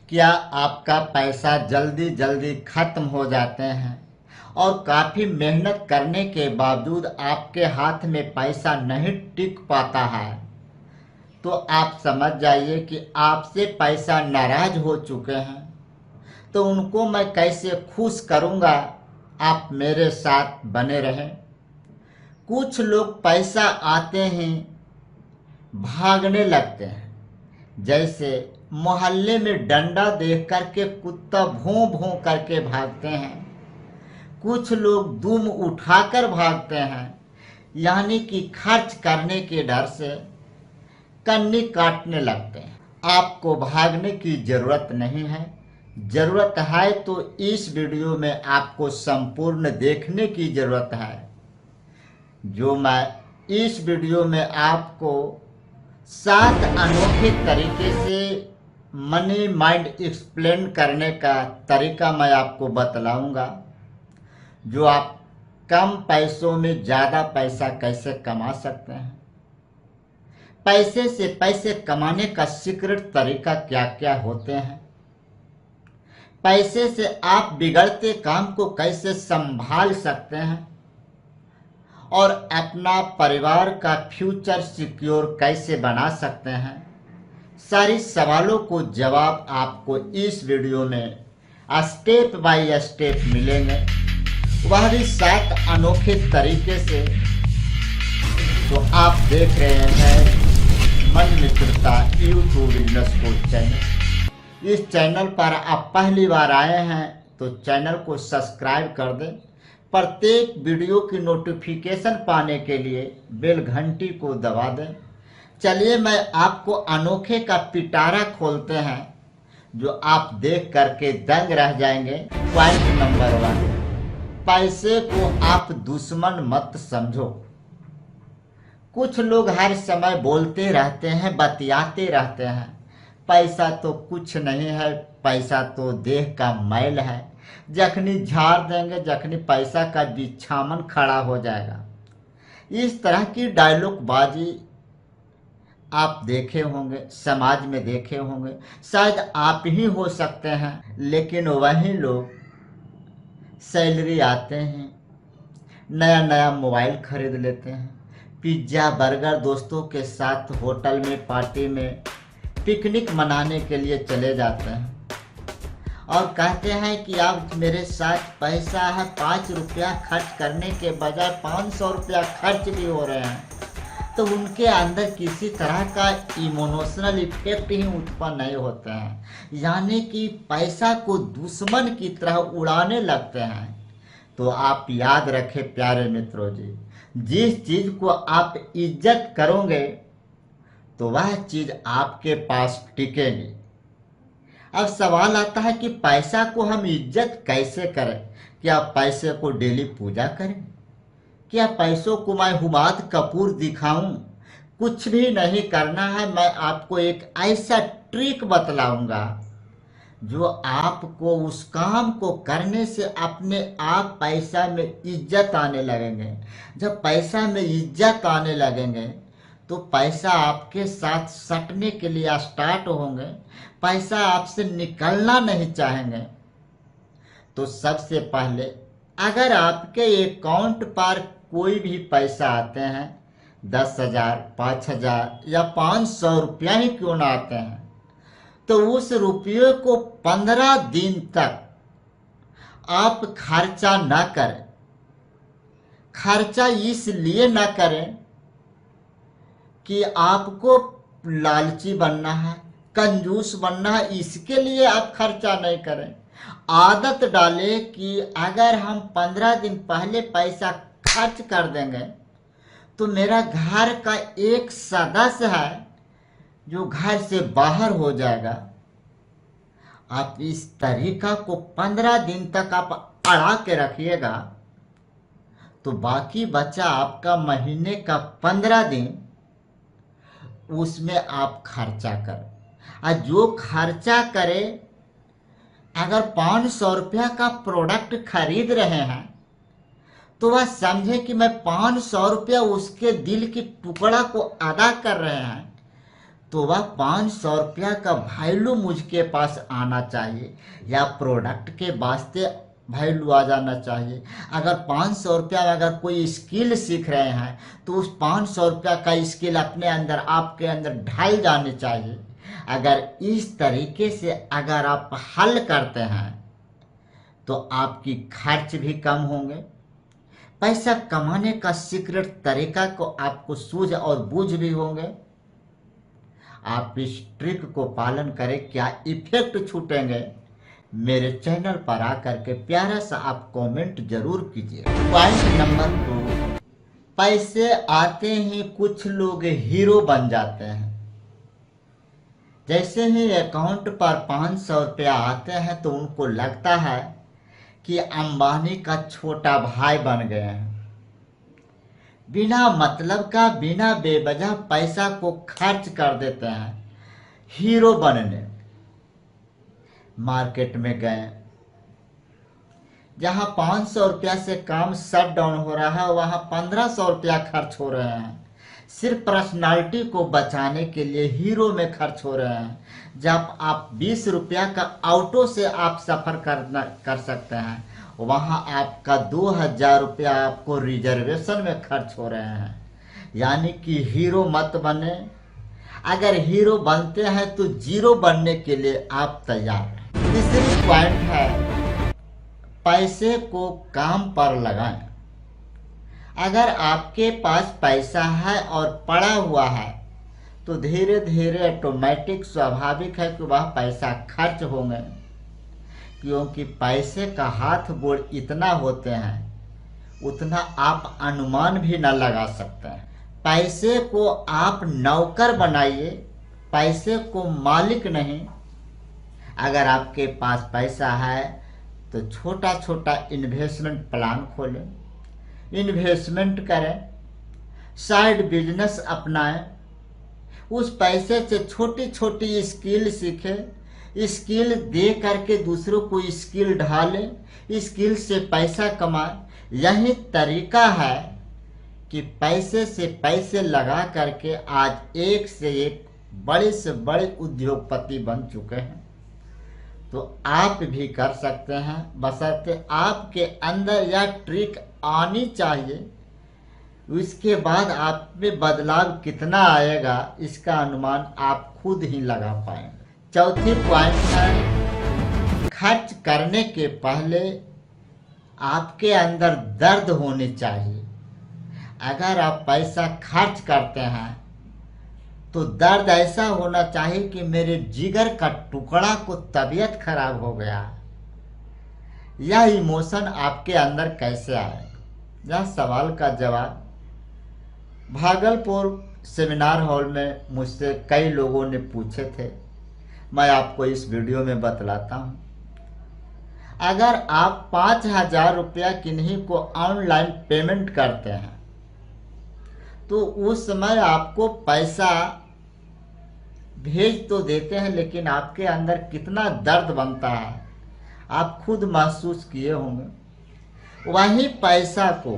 क्या आपका पैसा जल्दी जल्दी खत्म हो जाते हैं और काफ़ी मेहनत करने के बावजूद आपके हाथ में पैसा नहीं टिक पाता है, तो आप समझ जाइए कि आपसे पैसा नाराज हो चुके हैं। तो उनको मैं कैसे खुश करूंगा, आप मेरे साथ बने रहें। कुछ लोग पैसा आते ही भागने लगते हैं, जैसे मोहल्ले में डंडा देख करके कुत्ता भों भों करके भागते हैं। कुछ लोग दुम उठाकर भागते हैं, यानी कि खर्च करने के डर से कन्नी काटने लगते हैं। आपको भागने की जरूरत नहीं है। जरूरत है तो इस वीडियो में आपको संपूर्ण देखने की जरूरत है। जो मैं इस वीडियो में आपको 7 अनोखे तरीके से मनी माइंड एक्सप्लेन करने का तरीका मैं आपको बतलाऊंगा, जो आप कम पैसों में ज़्यादा पैसा कैसे कमा सकते हैं। पैसे से पैसे कमाने का सीक्रेट तरीका क्या क्या होते हैं। पैसे से आप बिगड़ते काम को कैसे संभाल सकते हैं और अपना परिवार का फ्यूचर सिक्योर कैसे बना सकते हैं। सारी सवालों को जवाब आपको इस वीडियो में स्टेप बाय स्टेप मिलेंगे, वह भी 7 अनोखे तरीके से। तो आप देख रहे हैं मन मित्रता यूट्यूब बिजनेस कोच चैनल। इस चैनल पर आप पहली बार आए हैं तो चैनल को सब्सक्राइब कर दें। प्रत्येक वीडियो की नोटिफिकेशन पाने के लिए बेल घंटी को दबा दें। चलिए मैं आपको अनोखे का पिटारा खोलते हैं, जो आप देख करके दंग रह जाएंगे। पॉइंट नंबर 1, पैसे को आप दुश्मन मत समझो। कुछ लोग हर समय बोलते रहते हैं, बतियाते रहते हैं, पैसा तो कुछ नहीं है, पैसा तो देह का मैल है, जखनी झाड़ देंगे जखनी पैसा का बिछामन खड़ा हो जाएगा। इस तरह की डायलॉग बाजी आप देखे होंगे, समाज में देखे होंगे, शायद आप ही हो सकते हैं। लेकिन वही लोग सैलरी आते हैं, नया नया मोबाइल खरीद लेते हैं, पिज्ज़ा बर्गर दोस्तों के साथ होटल में पार्टी में पिकनिक मनाने के लिए चले जाते हैं और कहते हैं कि अब मेरे साथ पैसा है, 5 रुपया खर्च करने के बजाय 500 रुपया खर्च भी हो रहे हैं। तो उनके अंदर किसी तरह का इमोशनल इफेक्ट ही उत्पन्न नहीं होते हैं, यानी कि पैसा को दुश्मन की तरह उड़ाने लगते हैं। तो आप याद रखें प्यारे मित्रों जी, जिस चीज़ को आप इज्जत करोगे तो वह चीज़ आपके पास टिकेगी। अब सवाल आता है कि पैसा को हम इज्जत कैसे करें। क्या पैसे को डेली पूजा करें? क्या पैसों को मैं हुमाद कपूर दिखाऊं? कुछ भी नहीं करना है। मैं आपको एक ऐसा ट्रिक बतलाऊंगा जो आपको उस काम को करने से अपने आप पैसा में इज्जत आने लगेंगे। जब पैसा में इज्जत आने लगेंगे तो पैसा आपके साथ सटने के लिए स्टार्ट होंगे, पैसा आपसे निकलना नहीं चाहेंगे। तो सबसे पहले अगर आपके अकाउंट पर कोई भी पैसा आते हैं, 10,000, 5,000 या 500 रुपया ही क्यों ना आते हैं, तो उस रुपये को 15 दिन तक आप खर्चा ना करें। खर्चा इसलिए ना करें कि आपको लालची बनना है, कंजूस बनना है, इसके लिए आप खर्चा नहीं करें। आदत डालें कि अगर हम 15 दिन पहले पैसा खर्च कर देंगे तो मेरा घर का एक सदस्य है जो घर से बाहर हो जाएगा। आप इस तरीका को 15 दिन तक आप अड़ा के रखिएगा, तो बाकी बचा आपका महीने का 15 दिन, उसमें आप खर्चा करें। और जो खर्चा करें, अगर 500 रुपया का प्रोडक्ट खरीद रहे हैं तो वह समझे कि मैं 500 रुपया उसके दिल की टुकड़ा को अदा कर रहे हैं। तो वह 500 रुपया का वैल्यू मुझके पास आना चाहिए, या प्रोडक्ट के वास्ते वैल्यू आ जाना चाहिए। अगर 500 रुपया में अगर कोई स्किल सीख रहे हैं तो उस 500 रुपया का स्किल अपने अंदर, आपके अंदर ढाल जानी चाहिए। अगर इस तरीके से अगर आप हल करते हैं तो आपकी खर्च भी कम होंगे। पैसा कमाने का सीक्रेट तरीका को आपको सूझ और बूझ भी होंगे। आप इस ट्रिक को पालन करें, क्या इफेक्ट छूटेंगे, मेरे चैनल पर आकर के प्यारा सा आप कमेंट जरूर कीजिए। पॉइंट नंबर 2, पैसे आते ही कुछ लोग हीरो बन जाते हैं। जैसे ही अकाउंट पर 500 रुपया आते हैं तो उनको लगता है कि अंबानी का छोटा भाई बन गए हैं। बिना मतलब का, बिना बेवजह पैसा को खर्च कर देते हैं हीरो बनने। मार्केट में गए, जहां 500 रुपया से काम शट डाउन हो रहा है वहां 1500 रुपया खर्च हो रहे हैं। सिर्फ पर्सनालिटी को बचाने के लिए हीरो में खर्च हो रहे हैं। जब आप 20 रुपया का ऑटो से आप सफर कर सकते हैं, वहां आपका 2000 रुपया आपको रिजर्वेशन में खर्च हो रहे हैं। यानी कि हीरो मत बने। अगर हीरो बनते हैं तो जीरो बनने के लिए आप तैयार हैं। तीसरी पॉइंट है, पैसे को काम पर लगाएं। अगर आपके पास पैसा है और पड़ा हुआ है तो धीरे धीरे ऑटोमेटिक स्वाभाविक है कि वह पैसा खर्च होंगे, क्योंकि पैसे का हाथ गोड़ इतना होते हैं उतना आप अनुमान भी न लगा सकते हैं। पैसे को आप नौकर बनाइए, पैसे को मालिक नहीं। अगर आपके पास पैसा है तो छोटा छोटा इन्वेस्टमेंट प्लान खोलें, इन्वेस्टमेंट करें, साइड बिजनेस अपनाएं। उस पैसे से छोटी छोटी स्किल सीखें, स्किल दे करके दूसरों को स्किल ढालें, स्किल से पैसा कमाएं। यही तरीका है कि पैसे से पैसे लगा करके आज एक से एक बड़े से बड़े उद्योगपति बन चुके हैं। तो आप भी कर सकते हैं, बशर्ते आपके अंदर यह ट्रिक आनी चाहिए। उसके बाद आप में बदलाव कितना आएगा इसका अनुमान आप खुद ही लगा पाएंगे। चौथी पॉइंट है, खर्च करने के पहले आपके अंदर दर्द होनी चाहिए। अगर आप पैसा खर्च करते हैं तो दर्द ऐसा होना चाहिए कि मेरे जिगर का टुकड़ा को तबीयत खराब हो गया। यह इमोशन आपके अंदर कैसे आएगा? यह सवाल का जवाब भागलपुर सेमिनार हॉल में मुझसे कई लोगों ने पूछे थे। मैं आपको इस वीडियो में बतलाता हूँ। अगर आप 5000 रुपया किन्हीं को ऑनलाइन पेमेंट करते हैं तो उस समय आपको पैसा भेज तो देते हैं, लेकिन आपके अंदर कितना दर्द बनता है आप खुद महसूस किए होंगे। वही पैसा को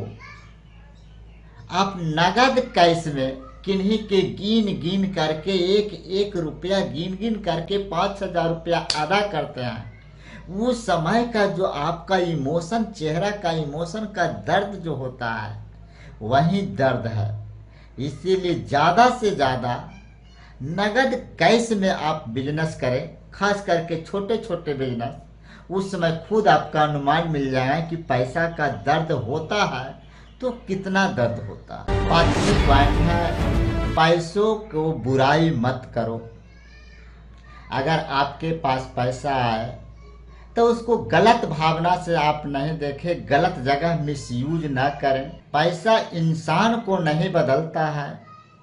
आप नगद कैश में किन्हीं के गिन गिन करके एक एक रुपया गिन गिन करके 5000 रुपया अदा करते हैं। वो समय का जो आपका इमोशन, चेहरा का इमोशन का दर्द जो होता है वही दर्द है। इसीलिए ज़्यादा से ज़्यादा नगद कैश में आप बिजनेस करें, खास करके छोटे छोटे बिजनेस। उस समय खुद आपका अनुमान मिल जाएगा कि पैसा का दर्द होता है तो कितना दर्द होता है। पांचवी पॉइंट है, पैसों को बुराई मत करो। अगर आपके पास पैसा आए तो उसको गलत भावना से आप नहीं देखें, गलत जगह मिसयूज ना करें। पैसा इंसान को नहीं बदलता है।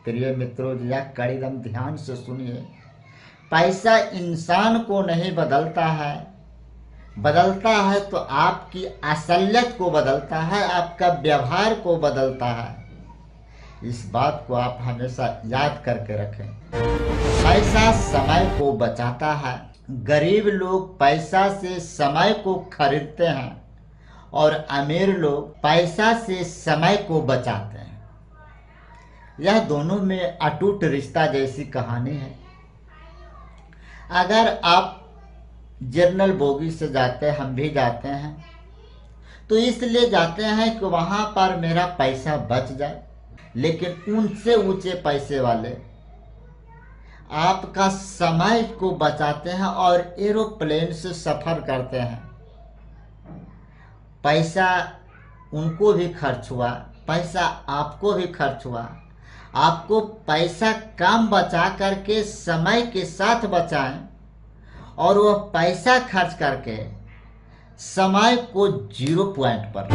प्रिय मित्रों जी, यह कड़ी एकदम ध्यान से सुनिए। पैसा इंसान को नहीं बदलता है, बदलता है तो आपकी असलियत को बदलता है, आपका व्यवहार को बदलता है। इस बात को आप हमेशा याद करके रखें। पैसा समय को बचाता है। गरीब लोग पैसा से समय को खरीदते हैं और अमीर लोग पैसा से समय को बचाते हैं। यह दोनों में अटूट रिश्ता जैसी कहानी है। अगर आप जनरल बोगी से जाते हैं, हम भी जाते हैं, तो इसलिए जाते हैं कि वहां पर मेरा पैसा बच जाए। लेकिन उनसे ऊंचे पैसे वाले आपका समय को बचाते हैं और एरोप्लेन से सफर करते हैं। पैसा उनको भी खर्च हुआ, पैसा आपको भी खर्च हुआ। आपको पैसा कम बचा करके समय के साथ बचाएं और वह पैसा खर्च करके समय को 0 पॉइंट पर।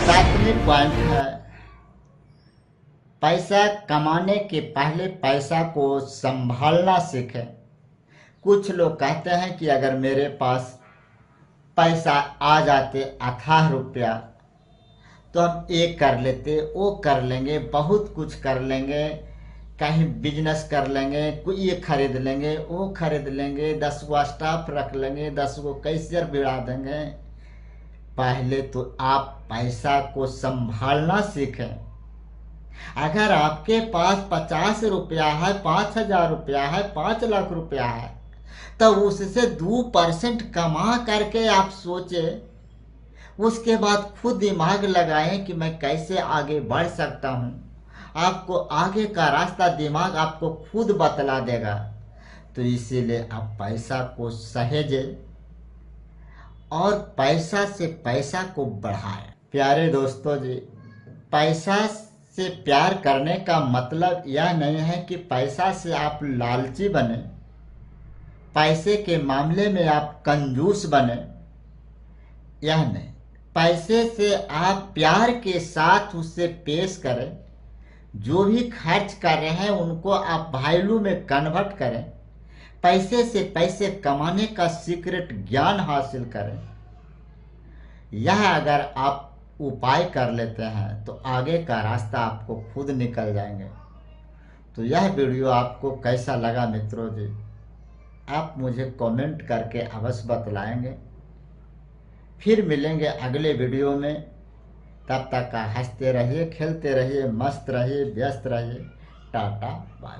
7वें पॉइंट है, पैसा कमाने के पहले पैसा को संभालना सीखें। कुछ लोग कहते हैं कि अगर मेरे पास पैसा आ जाते अथाह रुपया तो हम ये कर लेते, वो कर लेंगे, बहुत कुछ कर लेंगे, कहीं बिजनेस कर लेंगे, कोई ये खरीद लेंगे, वो खरीद लेंगे, 10 गो स्टाफ रख लेंगे, 10 गो कैशियर भिड़ा देंगे। पहले तो आप पैसा को संभालना सीखें। अगर आपके पास 50 रुपया है, 5,000 रुपया है, 5 लाख रुपया है, तो उससे 2% कमा करके आप सोचे, उसके बाद खुद दिमाग लगाएं कि मैं कैसे आगे बढ़ सकता हूं। आपको आगे का रास्ता दिमाग आपको खुद बतला देगा। तो इसीलिए आप पैसा को सहेजें और पैसा से पैसा को बढ़ाएं। प्यारे दोस्तों जी, पैसा से प्यार करने का मतलब यह नहीं है कि पैसा से आप लालची बने, पैसे के मामले में आप कंजूस बने, यह नहीं। पैसे से आप प्यार के साथ उससे पेश करें। जो भी खर्च कर रहे हैं उनको आप वैल्यू में कन्वर्ट करें। पैसे से पैसे कमाने का सीक्रेट ज्ञान हासिल करें। यह अगर आप उपाय कर लेते हैं तो आगे का रास्ता आपको खुद निकल जाएंगे। तो यह वीडियो आपको कैसा लगा मित्रों जी, आप मुझे कमेंट करके अवश्य बतलाएंगे। फिर मिलेंगे अगले वीडियो में। तब तक का हंसते रहिए, खेलते रहिए, मस्त रहिए, व्यस्त रहिए। Tata bye.